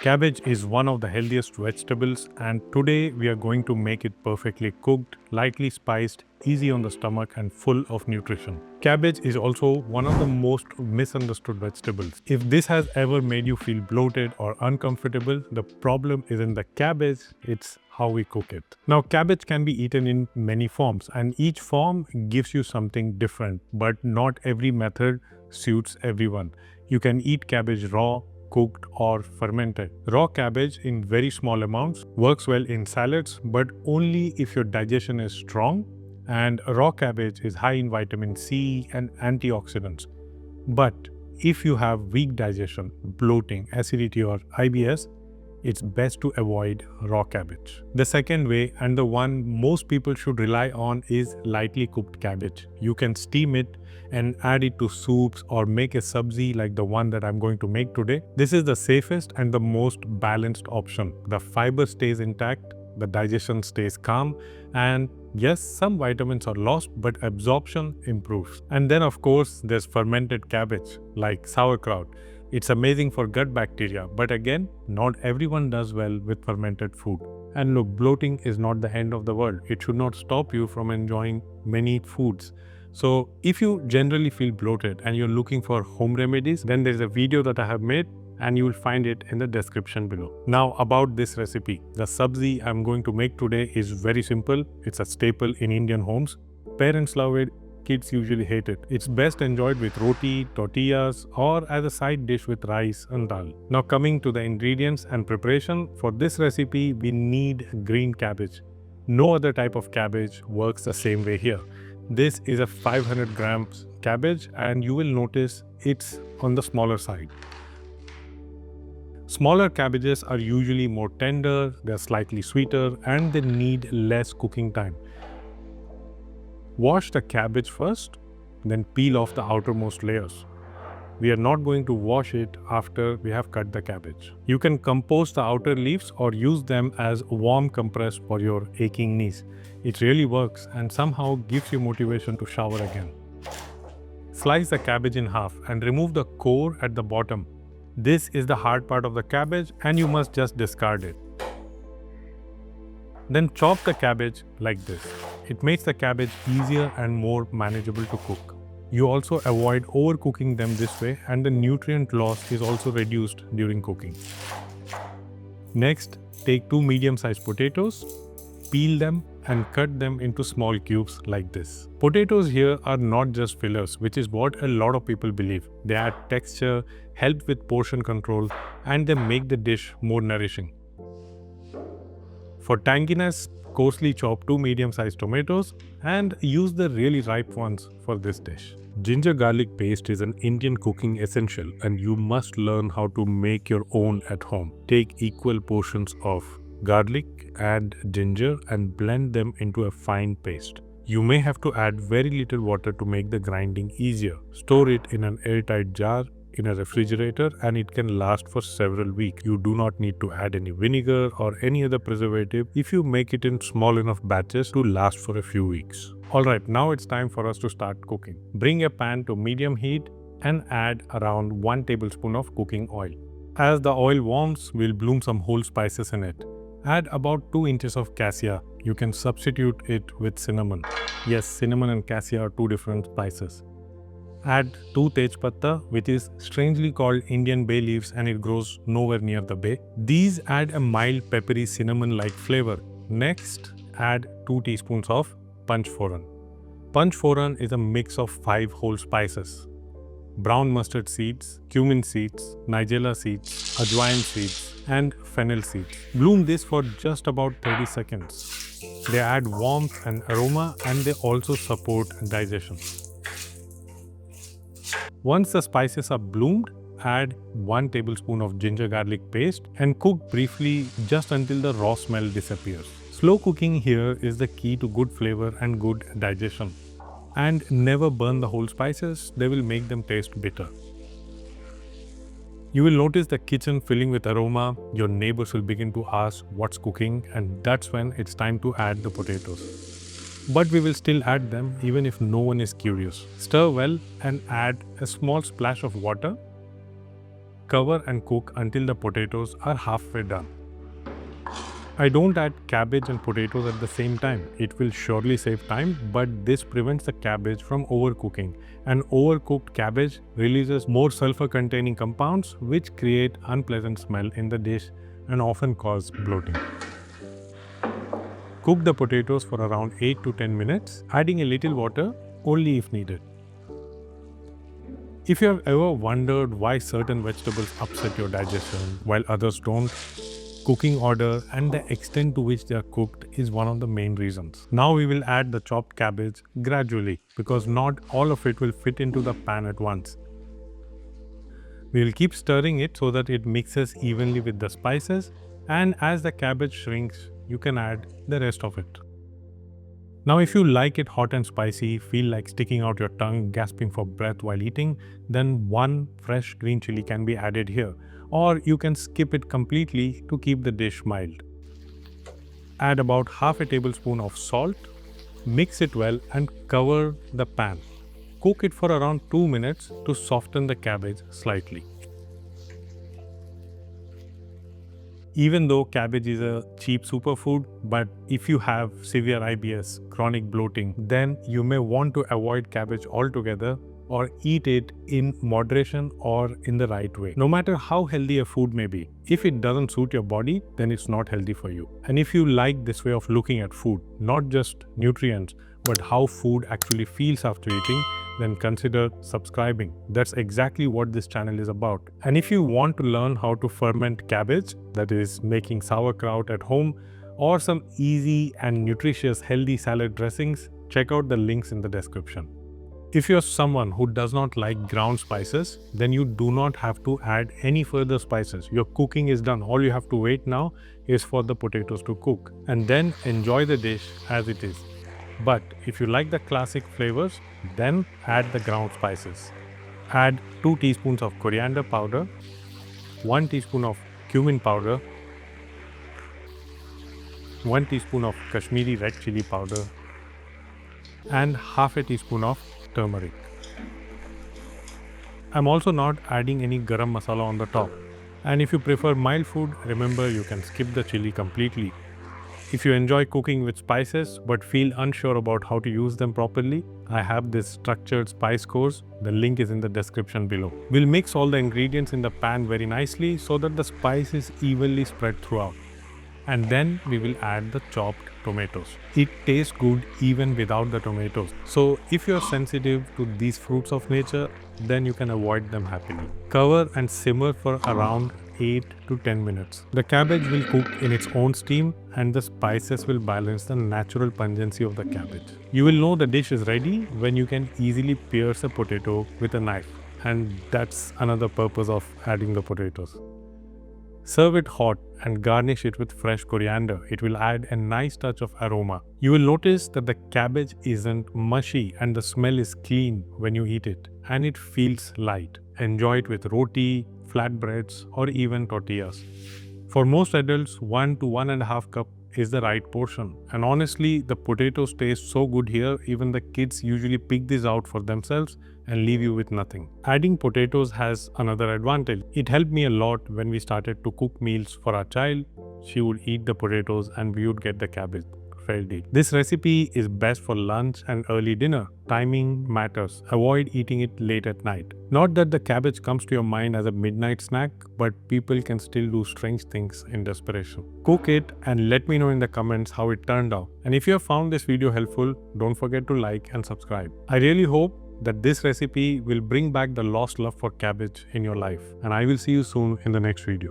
Cabbage is one of the healthiest vegetables, and today we are going to make it perfectly cooked, lightly spiced, easy on the stomach, and full of nutrition. Cabbage is also one of the most misunderstood vegetables. If this has ever made you feel bloated or uncomfortable, the problem isn't the cabbage, it's how we cook it. Now, cabbage can be eaten in many forms, and each form gives you something different, but not every method suits everyone. You can eat cabbage raw, cooked or fermented. Raw cabbage in very small amounts works well in salads, but only if your digestion is strong, and raw cabbage is high in vitamin C and antioxidants. But if you have weak digestion, bloating, acidity or IBS, it's best to avoid raw cabbage. The second way, and the one most people should rely on, is lightly cooked cabbage. You can steam it and add it to soups or make a sabzi like the one that I'm going to make today. This is the safest and the most balanced option. The fiber stays intact, the digestion stays calm, and yes, some vitamins are lost, but absorption improves. And then of course, there's fermented cabbage like sauerkraut. It's amazing for gut bacteria, but again, not everyone does well with fermented food. And look, bloating is not the end of the world. It should not stop you from enjoying many foods. So if you generally feel bloated and you're looking for home remedies, then there's a video that I have made and you will find it in the description below. Now about this recipe, the sabzi I'm going to make today is very simple. It's a staple in Indian homes. Parents love it. Kids usually hate it. It's best enjoyed with roti, tortillas, or as a side dish with rice and dal. Now coming to the ingredients and preparation, for this recipe we need green cabbage. No other type of cabbage works the same way here. This is a 500 grams cabbage and you will notice it's on the smaller side. Smaller cabbages are usually more tender, they're slightly sweeter, and they need less cooking time. Wash the cabbage first, then peel off the outermost layers. We are not going to wash it after we have cut the cabbage. You can compost the outer leaves or use them as warm compress for your aching knees. It really works and somehow gives you motivation to shower again. Slice the cabbage in half and remove the core at the bottom. This is the hard part of the cabbage and you must just discard it. Then chop the cabbage like this. It makes the cabbage easier and more manageable to cook. You also avoid overcooking them this way, and the nutrient loss is also reduced during cooking. Next, take 2 medium-sized potatoes, peel them and cut them into small cubes like this. Potatoes here are not just fillers, which is what a lot of people believe. They add texture, help with portion control, and they make the dish more nourishing. For tanginess, coarsely chop 2 medium-sized tomatoes and use the really ripe ones for this dish. Ginger garlic paste is an Indian cooking essential and you must learn how to make your own at home. Take equal portions of garlic and ginger and blend them into a fine paste. You may have to add very little water to make the grinding easier. Store it in an airtight jar in a refrigerator and it can last for several weeks. You do not need to add any vinegar or any other preservative if you make it in small enough batches to last for a few weeks. Alright, now it's time for us to start cooking. Bring a pan to medium heat and add around 1 tablespoon of cooking oil. As the oil warms, we'll bloom some whole spices in it. Add about 2 inches of cassia. You can substitute it with cinnamon. Yes, cinnamon and cassia are 2 different spices. Add 2 Tejpatta, which is strangely called Indian bay leaves and it grows nowhere near the bay. These add a mild peppery cinnamon-like flavor. Next, add 2 teaspoons of panch phoron. Panch phoron is a mix of 5 whole spices: brown mustard seeds, cumin seeds, nigella seeds, ajwain seeds, and fennel seeds. Bloom this for just about 30 seconds. They add warmth and aroma and they also support digestion. Once the spices are bloomed, add 1 tablespoon of ginger garlic paste and cook briefly just until the raw smell disappears. Slow cooking here is the key to good flavor and good digestion. And never burn the whole spices, they will make them taste bitter. You will notice the kitchen filling with aroma, your neighbors will begin to ask what's cooking, and that's when it's time to add the potatoes. But we will still add them even if no one is curious. Stir well and add a small splash of water. cover and cook until the potatoes are halfway done. I don't add cabbage and potatoes at the same time. It will surely save time, but this prevents the cabbage from overcooking. And overcooked cabbage releases more sulfur-containing compounds which create unpleasant smell in the dish and often cause bloating. Cook the potatoes for around 8 to 10 minutes, adding a little water only if needed. If you have ever wondered why certain vegetables upset your digestion while others don't, cooking order and the extent to which they are cooked is one of the main reasons. Now we will add the chopped cabbage gradually because not all of it will fit into the pan at once. We will keep stirring it so that it mixes evenly with the spices, and as the cabbage shrinks, you can add the rest of it. Now if you like it hot and spicy, feel like sticking out your tongue, gasping for breath while eating, then one fresh green chili can be added here, or you can skip it completely to keep the dish mild. Add about half a tablespoon of salt, mix it well and cover the pan. Cook it for around 2 minutes to soften the cabbage slightly. Even though cabbage is a cheap superfood, but if you have severe IBS, chronic bloating, then you may want to avoid cabbage altogether or eat it in moderation or in the right way. No matter how healthy a food may be, if it doesn't suit your body, then it's not healthy for you. And if you like this way of looking at food, not just nutrients, but how food actually feels after eating, then consider subscribing. That's exactly what this channel is about. And if you want to learn how to ferment cabbage, that is making sauerkraut at home, or some easy and nutritious healthy salad dressings, check out the links in the description. If you're someone who does not like ground spices, then you do not have to add any further spices. Your cooking is done. All you have to wait now is for the potatoes to cook and then enjoy the dish as it is. But if you like the classic flavors, then add the ground spices. Add 2 teaspoons of coriander powder, 1 teaspoon of cumin powder, 1 teaspoon of Kashmiri red chili powder, and half a teaspoon of turmeric. I'm also not adding any garam masala on the top. And if you prefer mild food, remember you can skip the chili completely. If you enjoy cooking with spices but feel unsure about how to use them properly, I have this structured spice course. The link is in the description below. We'll mix all the ingredients in the pan very nicely so that the spice is evenly spread throughout. And then we will add the chopped tomatoes. It tastes good even without the tomatoes. So if you're sensitive to these fruits of nature, then you can avoid them happily. Cover and simmer for around 8 to 10 minutes. The cabbage will cook in its own steam and the spices will balance the natural pungency of the cabbage. You will know the dish is ready when you can easily pierce a potato with a knife. And that's another purpose of adding the potatoes. Serve it hot and garnish it with fresh coriander. It will add a nice touch of aroma. You will notice that the cabbage isn't mushy and the smell is clean when you eat it, and it feels light. Enjoy it with roti, flatbreads, or even tortillas. For most adults, 1 to 1.5 cup is the right portion. And honestly, the potatoes taste so good here, even the kids usually pick this out for themselves and leave you with nothing. Adding potatoes has another advantage. It helped me a lot when we started to cook meals for our child. She would eat the potatoes and we would get the cabbage ready. This recipe is best for lunch and early dinner. Timing matters. Avoid eating it late at night. Not that the cabbage comes to your mind as a midnight snack, but people can still do strange things in desperation. Cook it and let me know in the comments how it turned out. And if you have found this video helpful, don't forget to like and subscribe. I really hope that this recipe will bring back the lost love for cabbage in your life. And I will see you soon in the next video.